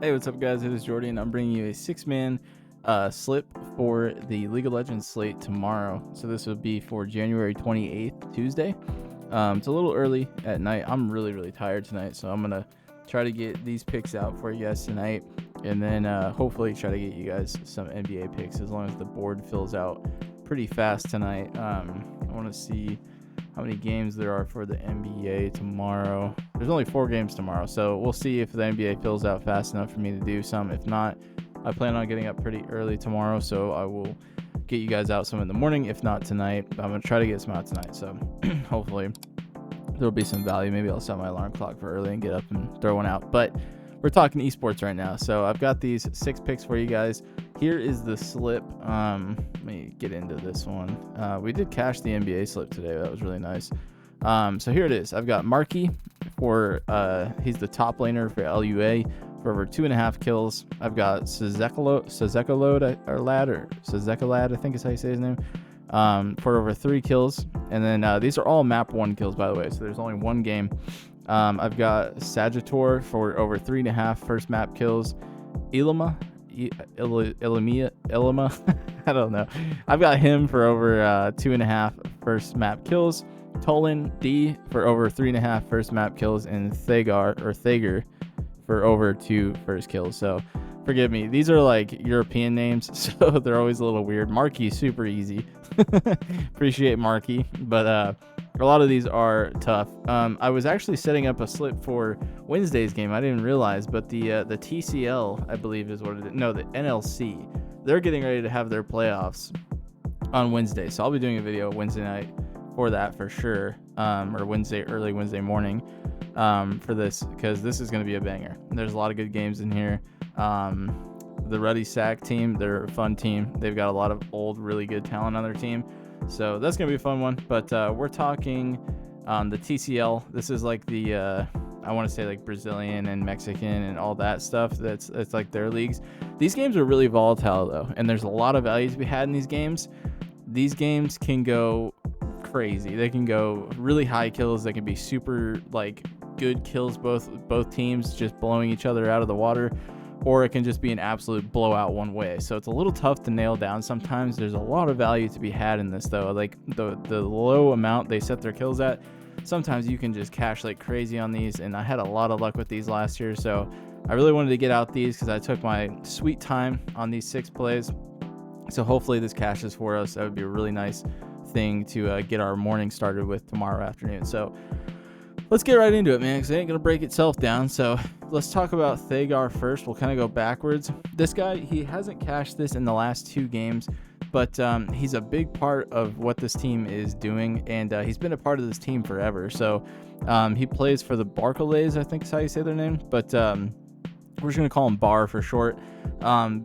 Hey, what's up, guys? It is Jordy, and I'm bringing you a 6-man slip for the League of Legends slate tomorrow. So this will be for January 28th, Tuesday. It's a little early at night. I'm really tired tonight, so I'm gonna try to get these picks out for you guys tonight, and then hopefully try to get you guys some NBA picks as long as the board fills out pretty fast tonight. I want to see how many games there are for the NBA tomorrow. There's only 4 games tomorrow, so we'll see if the NBA fills out fast enough for me to do some. If not, I plan on getting up pretty early tomorrow, so I will get you guys out some in the morning. If not tonight, I'm going to try to get some out tonight, so hopefully there'll be some value. Maybe I'll set my alarm clock for early and get up and throw one out. But we're talking esports right now, so I've got these 6 picks for you guys. Here is the slip. Let me get into this one. We did cash the NBA slip today. That was really nice. So here it is. I've got Marky for he's the top laner for LUA for over 2.5 kills. I've got Czekolad, I think is how you say his name, for over 3 kills. And then these are all map 1 kills, by the way, so there's only 1 game. I've got Sajator for over 3.5 first map kills. Ilma, I don't know. I've got him for over 2.5 first map kills. Tolen D for over 3.5 first map kills, and Thager for over 2 first kills. So forgive me, these are like European names, so they're always a little weird. Marky, super easy. Appreciate Marky, but a lot of these are tough. I was actually setting up a slip for Wednesday's game. I didn't realize, but the TCL, I believe is what it is. No, the NLC. They're getting ready to have their playoffs on Wednesday. So I'll be doing a video Wednesday night for that for sure, or early Wednesday morning for this, because this is going to be a banger. There's a lot of good games in here. The Ruddy Sack team, they're a fun team. They've got a lot of old, really good talent on their team. So that's going to be a fun one. But we're talking the TCL. This is like the, I want to say like Brazilian and Mexican and all that stuff. It's like their leagues. These games are really volatile, though. And there's a lot of value to be had in these games. These games can go crazy. They can go really high kills. They can be super like good kills, both teams just blowing each other out of the water. Or it can just be an absolute blowout one way. So it's a little tough to nail down sometimes. There's a lot of value to be had in this, though. Like the low amount they set their kills at, sometimes you can just cash like crazy on these, and I had a lot of luck with these last year. So I really wanted to get out these because I took my sweet time on these 6 plays. So hopefully this cashes for us. That would be a really nice thing to get our morning started with tomorrow afternoon. So let's get right into it, man, because it ain't going to break itself down. So let's talk about Thager first. We'll kind of go backwards. This guy, he hasn't cashed this in the last 2 games, but he's a big part of what this team is doing, and he's been a part of this team forever. So he plays for the Barclays, I think is how you say their name, but we're just going to call him Bar for short.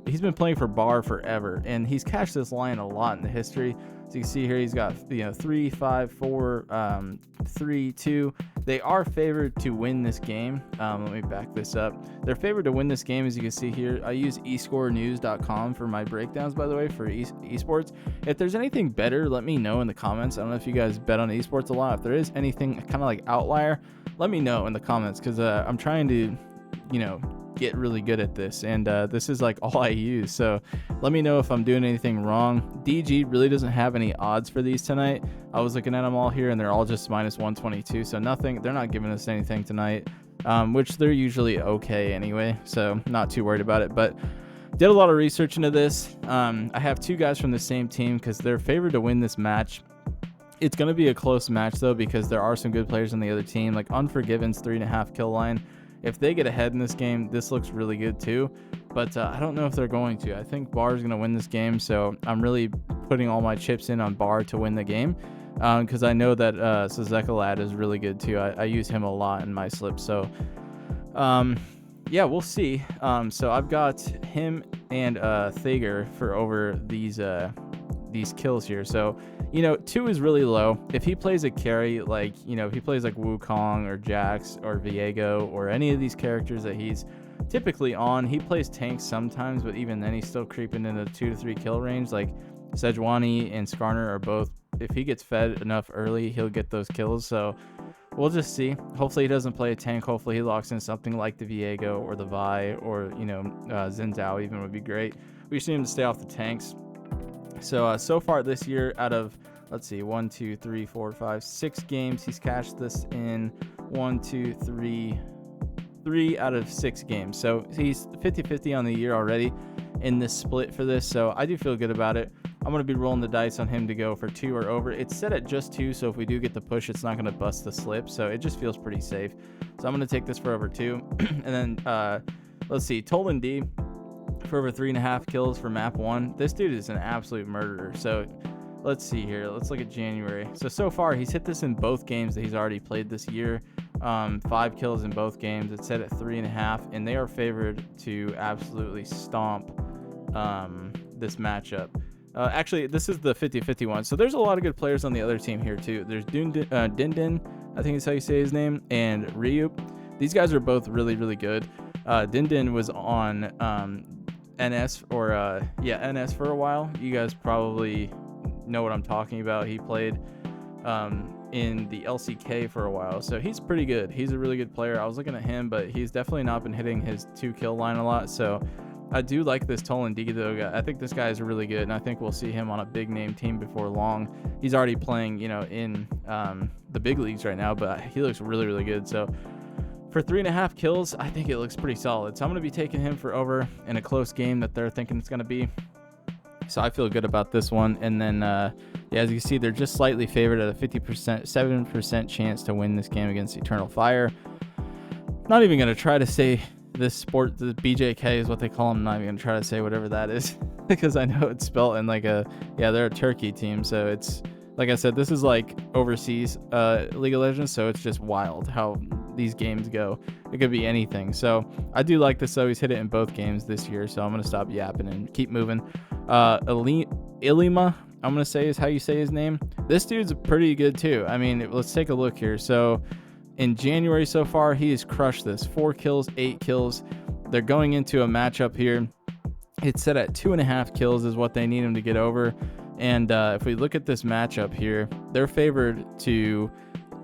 He's been playing for Bar forever, and he's cashed this line a lot in the history. So you can see here he's got 3, 5, 4, 3, 2. They are favored to win this game. Let me back this up. They're favored to win this game, as you can see here. I use escorenews.com for my breakdowns, by the way, for esports. If there's anything better, let me know in the comments. I don't know if you guys bet on esports a lot. If there is anything kind of like outlier, let me know in the comments, because I'm trying to, get really good at this, and this is like all I use. So let me know if I'm doing anything wrong. DG really doesn't have any odds for these tonight. I was looking at them all here, and they're all just minus 122, so nothing. They're not giving us anything tonight, which they're usually okay anyway, so not too worried about it. But did a lot of research into this. I have 2 guys from the same team because they're favored to win this match. It's going to be a close match, though, because there are some good players on the other team, like Unforgiven's 3.5 kill line. If they get ahead in this game, this looks really good too. But I don't know if they're going to. I think Bar is going to win this game, so I'm really putting all my chips in on Bar to win the game, because I know that Czekolad is really good too. I use him a lot in my slips. So, yeah, we'll see. So I've got him and Thager for over these kills here. So 2 is really low. If he plays a carry, like if he plays like Wukong or Jax or Viego or any of these characters that he's typically on, he plays tanks sometimes, but even then he's still creeping in the 2 to 3 kill range. Like Sejuani and Skarner are both, if he gets fed enough early, he'll get those kills. So we'll just see. Hopefully he doesn't play a tank. Hopefully he locks in something like the Viego or the Vi, or Xin Zhao even would be great. We just need him to stay off the tanks. So far this year, out of, let's see, 1, 2, 3, 4, 5, 6 games, he's cashed this in 3 out of 6 games. So he's 50-50 on the year already in this split for this. So I do feel good about it. I'm going to be rolling the dice on him to go for 2 or over. It's set at just 2, so if we do get the push, it's not going to bust the slip. So it just feels pretty safe. So I'm going to take this for over 2. And then let's see, Tolen D for over 3.5 kills for map 1. This dude is an absolute murderer. So let's see here. Let's look at January. So far, he's hit this in both games that he's already played this year. 5 kills in both games. It's set at 3.5, and they are favored to absolutely stomp this matchup. Actually, this is the 50-50 one. So there's a lot of good players on the other team here too. There's Dindin, I think is how you say his name, and Ryu. These guys are both really, really good. Dindin was on NS NS for a while. You guys probably know what I'm talking about. He played in the LCK for a while, so he's pretty good. He's a really good player. I was looking at him, but he's definitely not been hitting his 2-kill line a lot. So I do like this Tolen D though. I think this guy is really good, and I think we'll see him on a big name team before long. He's already playing, in the big leagues right now, but he looks really, really good. So for 3.5 kills, I think it looks pretty solid. So I'm going to be taking him for over in a close game that they're thinking it's going to be. So I feel good about this one. And then, as you can see, they're just slightly favored at a 7% chance to win this game against Eternal Fire. Not even going to try to say this sport, the BJK is what they call them. I'm not even going to try to say whatever that is because I know it's spelled in they're a Turkey team. So it's, like I said, this is like overseas League of Legends. So it's just wild how these games go. It could be anything. So I do like this though. He's hit it in both games this year. So I'm going to stop yapping and keep moving. Ilma, I'm going to say is how you say his name. This dude's pretty good too. I mean, let's take a look here. So in January so far, he has crushed this. 4 kills, 8 kills. They're going into a matchup here. It's set at 2.5 kills is what they need him to get over. And if we look at this matchup here, they're favored to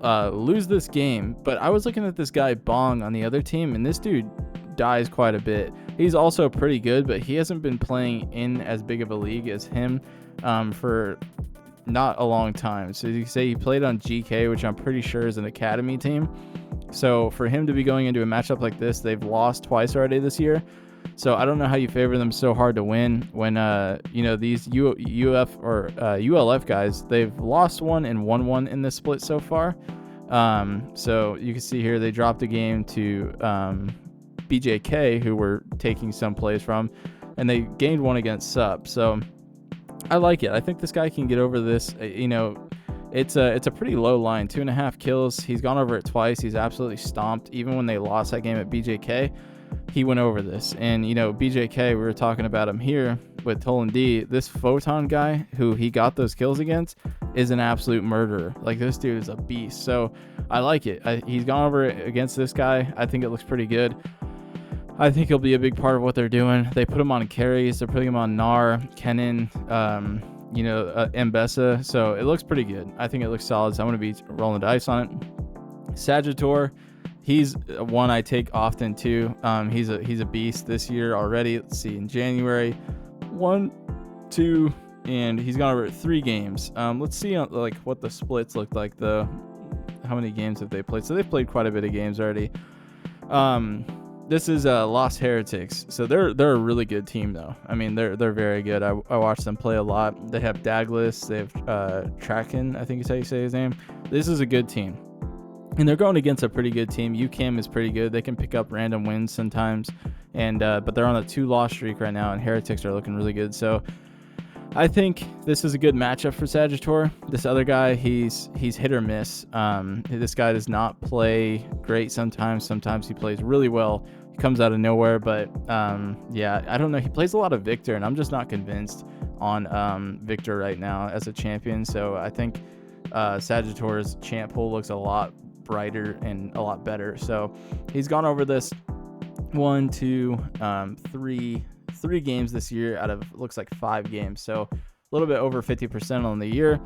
lose this game. But I was looking at this guy Bong on the other team, and this dude dies quite a bit. He's also pretty good, but he hasn't been playing in as big of a league as him for not a long time. So you can say he played on GK, which I'm pretty sure is an academy team. So for him to be going into a matchup like this, they've lost twice already this year. So I don't know how you favor them so hard to win when these ULF guys, they've lost one and won one in this split so far. So you can see here they dropped a game to BJK, who were taking some plays from, and they gained one against Sub. So I like it. I think this guy can get over this. It's a pretty low line, 2.5 kills. He's gone over it twice. He's absolutely stomped. Even when they lost that game at BJK, he went over this. And BJK, we were talking about him here with Tolen D. This Photon guy who he got those kills against is an absolute murderer. Like, this dude is a beast. So I like it. He's gone over it against this guy. I think it looks pretty good. I think he'll be a big part of what they're doing. They put him on carries. They're putting him on Gnar, Kennen, Mbessa. So it looks pretty good. I think it looks solid. So I'm going to be rolling the dice on it. Sajator, he's one I take often too. He's a beast this year already. Let's see, in January, 1, 2, and he's gone over 3 games. Let's see what the splits look like though. How many games have they played? So they've played quite a bit of games already. This is Lost Heretics, so they're a really good team though. I mean, they're very good. I watched them play a lot. They have Douglas, they have Traken, I think is how you say his name. This is a good team, and they're going against a pretty good team. UCAM is pretty good. They can pick up random wins sometimes, and but they're on a 2-loss streak right now, and Heretics are looking really good. So I think this is a good matchup for Sajator. This other guy, he's hit or miss. This guy does not play great sometimes. Sometimes he plays really well. He comes out of nowhere, but I don't know. He plays a lot of Victor, and I'm just not convinced on Victor right now as a champion. So I think Sajator's champ pool looks a lot brighter and a lot better. So he's gone over this 1, 2, 3 games this year out of looks like 5 games. So a little bit over 50% on the year.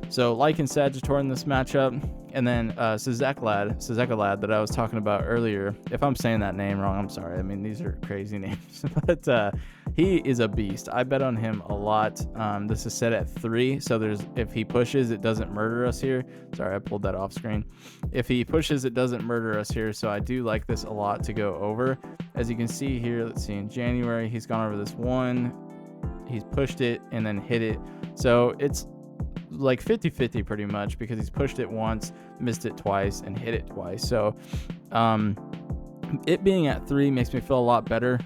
So like in Sajator in this matchup, and then Czekolad that I was talking about earlier. If I'm saying that name wrong, I'm sorry. I mean, these are crazy names, but he is a beast. I bet on him a lot. This is set at 3, so if he pushes, it doesn't murder us here. Sorry, I pulled that off screen. If he pushes, it doesn't murder us here, so I do like this a lot to go over. As you can see here, let's see, in January, he's gone over this one. He's pushed it and then hit it. So it's like 50-50 pretty much, because he's pushed it once, missed it twice, and hit it twice. So it being at 3 makes me feel a lot better.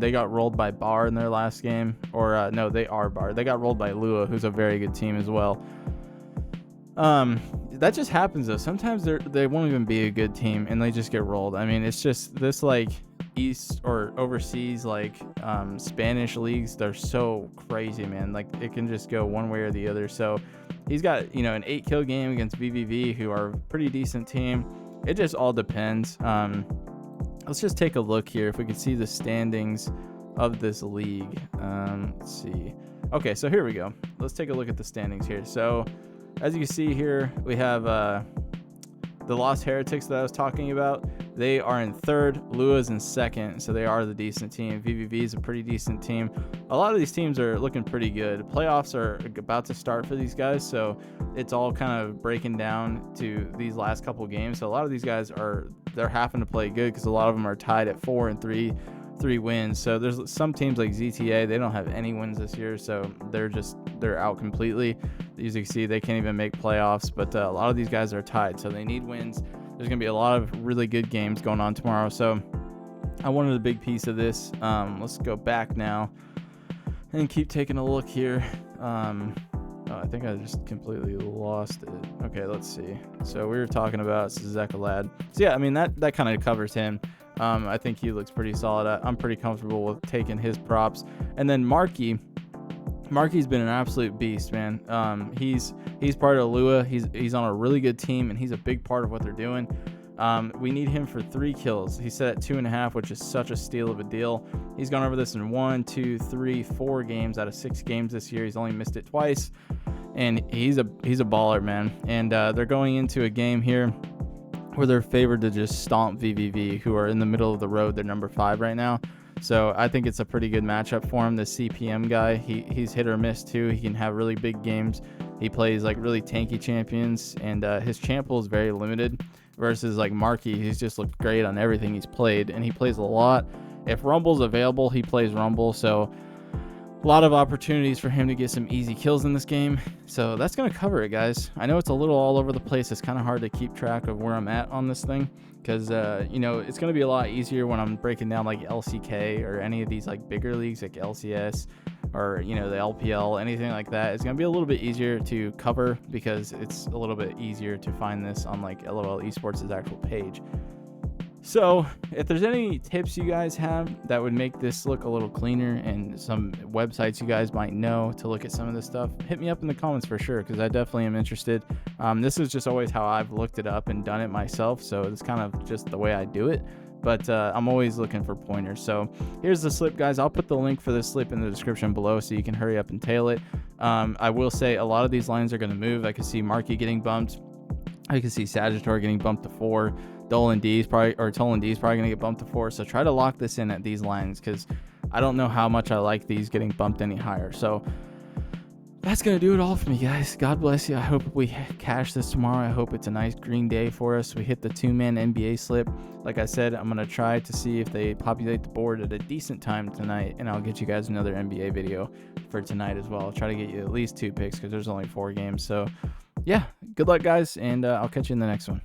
They got rolled by Bar in their last game, or no, they are Bar. They got rolled by Lua, who's a very good team as well. That just happens though. Sometimes they won't even be a good team and they just get rolled. I mean, it's just this like East or overseas like Spanish leagues, they're so crazy, man. Like it can just go one way or the other. So he's got, you know, an 8-kill game against VVV, who are a pretty decent team. It just all depends. Let's just take a look here if we can see the standings of this league. Let's see. Okay, so here we go. Let's take a look at the standings here. So as you can see here, we have the Lost Heretics that I was talking about. They are in 3rd. Lua's in 2nd, so they are the decent team. VVV is a pretty decent team. A lot of these teams are looking pretty good. Playoffs are about to start for these guys, so it's all kind of breaking down to these last couple games. So a lot of these guys they're having to play good, because a lot of them are tied at 4 and 3 wins. So there's some teams like ZTA, they don't have any wins this year, so they're out completely. As you can see, they can't even make playoffs, but a lot of these guys are tied, so they need wins. There's going to be a lot of really good games going on tomorrow, so I wanted a big piece of this. Let's go back now and keep taking a look here. I think I just completely lost it. Okay, let's see. So we were talking about Czekolad. So yeah, I mean, that kind of covers him. I think he looks pretty solid. I'm pretty comfortable with taking his props. And then Marky's been an absolute beast, man. He's part of Lua. He's on a really good team, and he's a big part of what they're doing. We need him for 3 kills. He's set at 2.5, which is such a steal of a deal. He's gone over this in 1, 2, 3, 4 games out of 6 games this year. He's only missed it twice, and he's a baller, man. And they're going into a game here where they're favored to just stomp VVV, who are in the middle of the road. They're number 5 right now. So I think it's a pretty good matchup for him. The CPM guy, he's hit or miss too. He can have really big games. He plays like really tanky champions, and his champ pool is very limited versus like Marky. He's just looked great on everything he's played, and he plays a lot. If Rumble's available, he plays Rumble. So a lot of opportunities for him to get some easy kills in this game. So that's going to cover it, guys. I know it's a little all over the place. It's kind of hard to keep track of where I'm at on this thing, because you know, it's going to be a lot easier when I'm breaking down like LCK or any of these like bigger leagues like LCS or, you know, the LPL, anything like that. It's going to be a little bit easier to cover, because it's a little bit easier to find this on like LoL Esports' actual page. So if there's any tips you guys have that would make this look a little cleaner, and some websites you guys might know to look at some of this stuff, hit me up in the comments for sure, because I definitely am interested. This is just always how I've looked it up and done it myself, so it's kind of just the way I do it. But I'm always looking for pointers. So here's the slip, guys. I'll put the link for this slip in the description below, so you can hurry up and tail it. I will say a lot of these lines are going to move. I can see Marky getting bumped. I can see Sajator getting bumped to 4. Tolen D is probably going to get bumped to 4. So try to lock this in at these lines, because I don't know how much I like these getting bumped any higher. So that's going to do it all for me, guys. God bless you. I hope we cash this tomorrow. I hope it's a nice green day for us. We hit the 2-man NBA slip. Like I said, I'm going to try to see if they populate the board at a decent time tonight, and I'll get you guys another NBA video for tonight as well. I'll try to get you at least 2 picks, because there's only 4 games. So yeah, good luck, guys, and I'll catch you in the next one.